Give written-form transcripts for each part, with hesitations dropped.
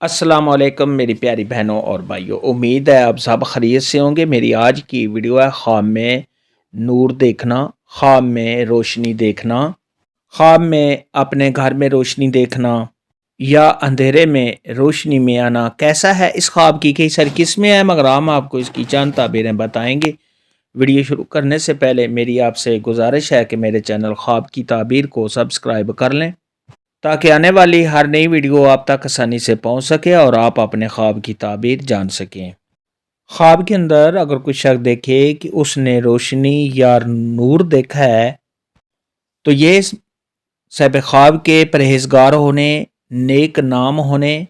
अस्सलाम वालेकुम मेरी प्यारी बहनों और भाइयों। उम्मीद है आप सब खैरियत से होंगे। मेरी आज की वीडियो है ख्वाब में नूर देखना, ख्वाब में रोशनी देखना, ख्वाब में अपने घर में रोशनी देखना या अंधेरे में रोशनी में आना। कैसा है इस ख्वाब की कई सारी किस्में हैं, मगर हम आपको इसकी चंद ताबीरें बताएंगे। वीडियो शुरू करने से पहले मेरी आपसे गुजारिश है कि मेरे चैनल ख्वाब की ताबीर को सब्सक्राइब कर लें ताकि आने वाली हर नई वीडियो आप तक आसानी से पहुंच सके और आप अपने ख्वाब की ताबीर जान सकें। ख्वाब के अंदर अगर कोई शख्स देखे कि उसने रोशनी या नूर देखा है, तो ये साहिब ख्वाब के परहेजगार होने, नेक नाम होने,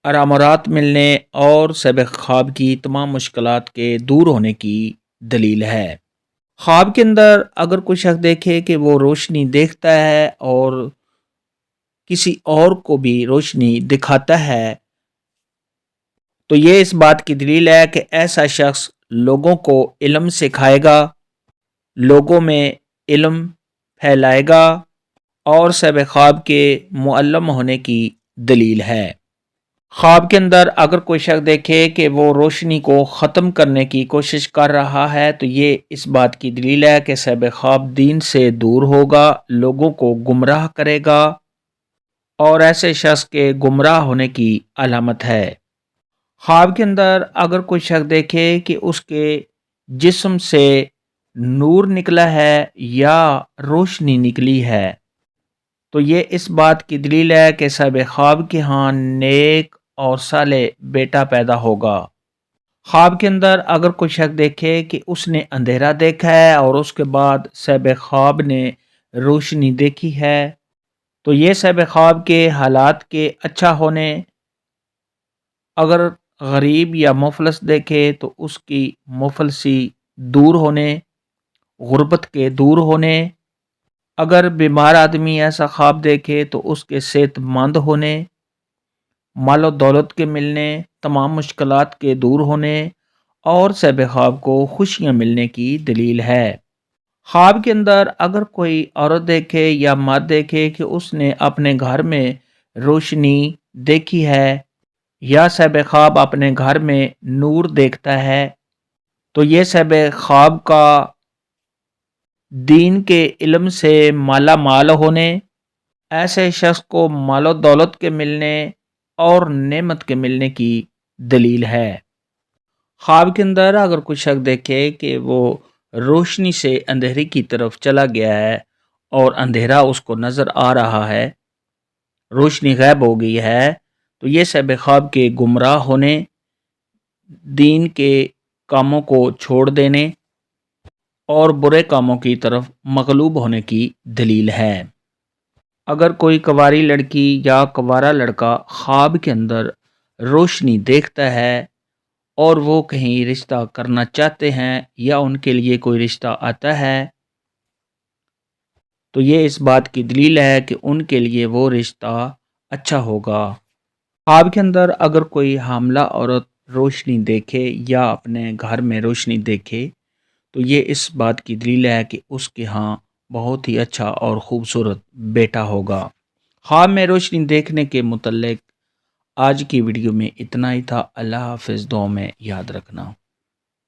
आरामरात मिलने और साहिब ख्वाब की तमाम मुश्किलात के दूर होने की दलील है। ख्वाब के अंदर अगर कोई शख्स देखे कि वो रोशनी देखता है और किसी और को भी रोशनी दिखाता है, तो ये इस बात की दलील है कि ऐसा शख्स लोगों को इल्म सिखाएगा, लोगों में इल्म फैलाएगा और साहिब ख्वाब के मुअल्लम होने की दलील है। ख्वाब के अंदर अगर कोई शख्स देखे कि वो रोशनी को ख़त्म करने की कोशिश कर रहा है, तो ये इस बात की दलील है कि साहिब ख्वाब दीन से दूर होगा, लोगों को गुमराह करेगा और ऐसे शख्स के गुमराह होने की अलामत है। ख्वाब के अंदर अगर कोई शख्स देखे कि उसके जिस्म से नूर निकला है या रोशनी निकली है, तो ये इस बात की दलील है कि साहिब ख्वाब के यहाँ नेक और साले बेटा पैदा होगा। ख्वाब के अंदर अगर कोई शख्स देखे कि उसने अंधेरा देखा है और उसके बाद साहिब ख्वाब ने रोशनी देखी है, तो ये साहिब ख्वाब के हालात के अच्छा होने, अगर गरीब या मुफलस देखे तो उसकी मुफलसी दूर होने, गुर्बत के दूर होने, अगर बीमार आदमी ऐसा ख्वाब देखे तो उसके सेहतमंद होने, मालो दौलत के मिलने, तमाम मुश्किलात के दूर होने और साहिब ख्वाब को खुशियाँ मिलने की दलील है। ख्वाब के अंदर अगर कोई औरत देखे या मर्द देखे कि उसने अपने घर में रोशनी देखी है या साहिब ख्वाब अपने घर में नूर देखता है, तो ये साहिब ख्वाब का दीन के इल्म से माला माल होने, ऐसे शख्स को मालो दौलत के मिलने और नेमत के मिलने की दलील है। ख्वाब के अंदर अगर कोई शख्स देखे कि वो रोशनी से अंधेरे की तरफ चला गया है और अंधेरा उसको नज़र आ रहा है, रोशनी गायब हो गई है, तो ये साहिब ख्वाब के गुमराह होने, दीन के कामों को छोड़ देने और बुरे कामों की तरफ मगलूब होने की दलील है। अगर कोई कुंवारी लड़की या कुंवारा लड़का ख्वाब के अंदर रोशनी देखता है और वो कहीं रिश्ता करना चाहते हैं या उनके लिए कोई रिश्ता आता है, तो ये इस बात की दलील है कि उनके लिए वो रिश्ता अच्छा होगा। ख्वाब के अंदर अगर कोई हामला औरत रोशनी देखे या अपने घर में रोशनी देखे, तो ये इस बात की दलील है कि उसके यहाँ बहुत ही अच्छा और ख़ूबसूरत बेटा होगा। ख्वाब में रोशनी देखने के मुतल्लिक आज की वीडियो में इतना ही था। अल्लाह हाफ़िज़। दुआ में याद रखना।